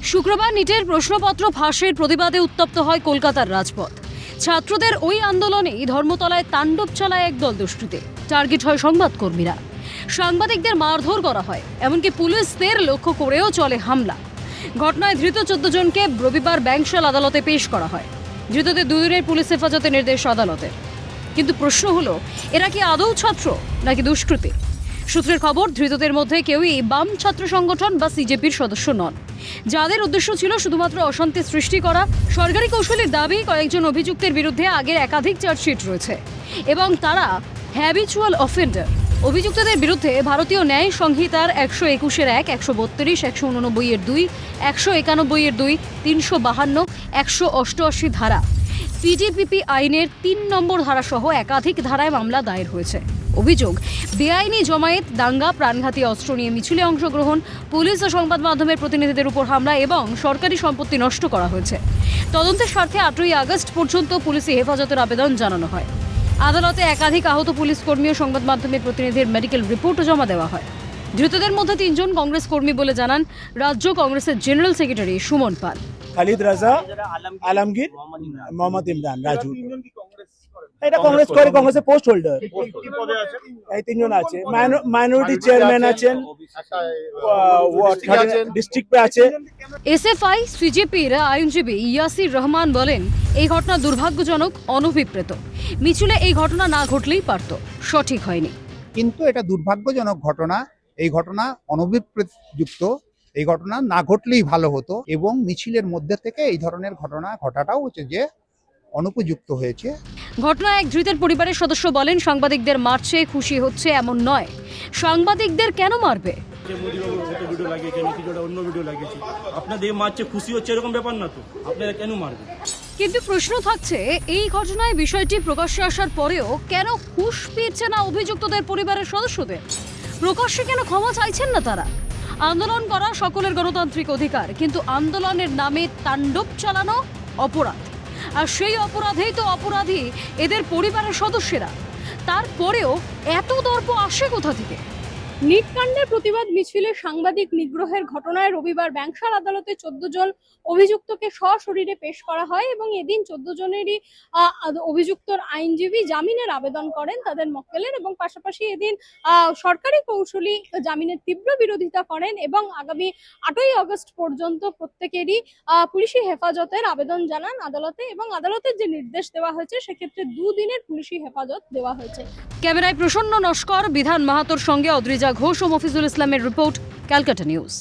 শুক্রবার নিটের প্রশ্নপত্র ফাঁসের প্রতিবাদে উত্তপ্ত হয় কলকাতার রাজপথ। ছাত্রদের ওই আন্দোলনেই ধর্মতলায় তাণ্ডব চালায় একদল দুষ্কৃতী। টার্গেট হয় সংবাদকর্মীরা, সাংবাদিকদের মারধর করা হয়, এমনকি পুলিশদের লক্ষ্য করেও চলে হামলা। ঘটনায় ধৃত 14 জনকে রবিবার ব্যাংশাল আদালতে পেশ করা হয়। ধৃতদের 2 দিনের পুলিশ হেফাজতে নির্দেশ আদালতের। কিন্তু প্রশ্ন হলো, এরা কি আদৌ ছাত্র নাকি দুষ্কৃতী? সূত্রের খবর, ধৃতদের মধ্যে কেউই বাম ছাত্র সংগঠন বা সিজেপির সদস্য নন, যাদের উদ্দেশ্য ছিল শুধুমাত্র অশান্তি সৃষ্টি করা। সরকারি কৌশলের দাবি, কয়েকজন অভিযুক্তের বিরুদ্ধে আগের একাধিক চার্জশিট রয়েছে এবং তারা হ্যাবিচুয়াল অফেন্ডার। অভিযুক্তদের বিরুদ্ধে ভারতীয় ন্যায় সংহিতার 121-1, 132, 189-2, 191-2, 352, 188 ধারা, পিডিপিপি আইনের 3 নম্বর ধারা সহ একাধিক ধারায় মামলা দায়ের হয়েছে। অভিযোগ, বেআইনি জমায়েত, দাঙ্গা, প্রাণঘাতী অস্ত্র নিয়ে মিছিলে অংশগ্রহণ, পুলিশ ও সংবাদ মাধ্যমের প্রতিনিধিদের উপর হামলা এবং সরকারি সম্পত্তি নষ্ট করা হয়েছে। তদন্তের স্বার্থে 8ই আগস্ট পর্যন্ত পুলিশি হেফাজতের আবেদন জানানো হয়। আদালতে একাধিক আহত পুলিশ কর্মী ও সংবাদ মাধ্যমের প্রতিনিধির মেডিকেল রিপোর্টও জমা দেওয়া হয়। ধৃতদের মধ্যে 3 জন কংগ্রেস কর্মী বলে জানান রাজ্য কংগ্রেসের জেনারেল সেক্রেটারি সুমন পাল। খালিদ রাজা, আলমগীর, মোহাম্মদ ইমরান, রাজু। এটা কংগ্রেস করে, কংগ্রেসের পোস্ট হোল্ডার। এই 3 জন আছে। মাইনরিটি চেয়ারম্যান আছেন, ডিস্ট্রিক্টে আছে। এসএফআই সিজেপির আইনজীবী ইয়াসির রহমান বলেন, এই ঘটনা দুর্ভাগ্যজনক, অনভিপ্রেত। মিছিলে এই ঘটনা না ঘটলেই পারত, সঠিক হয়নি। কিন্তু এটা দুর্ভাগ্যজনক ঘটনা। এই ঘটনা অনভিপ্রেতযুক্ত। এই ঘটনা না ঘটলেই ভালো হতো এবং মিছিলের মধ্যে থেকে এই ধরনের ঘটনা ঘটাটাও হচ্ছে যে অনুপযুক্ত হয়েছে। ঘটনায় এক ধৃতের পরিবারের সদস্য বলেন, সাংবাদিকদের মারছে, খুশি হচ্ছে এমন নয়। সাংবাদিকদের কেন মারবে? ভিডিও লাগিয়েছে নাকি অন্য ভিডিও লাগিয়েছে, আপনাদের মারছে খুশি হচ্ছে এরকম ব্যাপার না তো, আপনারা কেন মারবে? কিন্তু প্রশ্ন থাকছে, এই ঘটনায় বিষয়টি প্রকাশ্যে আসার পরেও কেন হুঁশ ফিরছে না অভিযুক্তদের পরিবারের সদস্যদের? প্রকাশ্যে কেন ক্ষমা চাইছেন না তারা? আন্দোলন করা সকলের গণতান্ত্রিক অধিকার, কিন্তু আন্দোলনের নামে তাণ্ডব চালানো অপরাধ। আর সেই অপরাধেই তো অপরাধী এদের পরিবারের সদস্যরা। তারপরেও এত দর্প আসে কোথা থেকে? নিট কাণ্ডের প্রতিবাদ মিছিলে সাংবাদিক নিগ্রহের ঘটনায় রবিবার ব্যাংশাল আদালতে 14 জন অভিযুক্তকে সশরীরে পেশ করা হয় এবং এদিন 14 জনেরই অভিযুক্তর আইনজীবী জামিনের আবেদন করেন তাদের মক্কেলের, এবং পাশাপাশি এদিন সরকারি কৌশলী জামিনের তীব্র বিরোধিতা করেন এবং আগামী 8ই আগস্ট পর্যন্ত প্রত্যেকেরই পুলিশি হেফাজতের আবেদন জানান আদালতে, এবং আদালতের যে নির্দেশ দেওয়া হয়েছে সেক্ষেত্রে 2 দিনের পুলিশি হেফাজত দেওয়া হয়েছে। ক্যামেরায় প্রসন্ন নস্কর, বিধান মাহাতোর সঙ্গে অদ্রিজা ঘোষ ও মফিজুল ইসলামের রিপোর্ট, ক্যালকাটা নিউজ।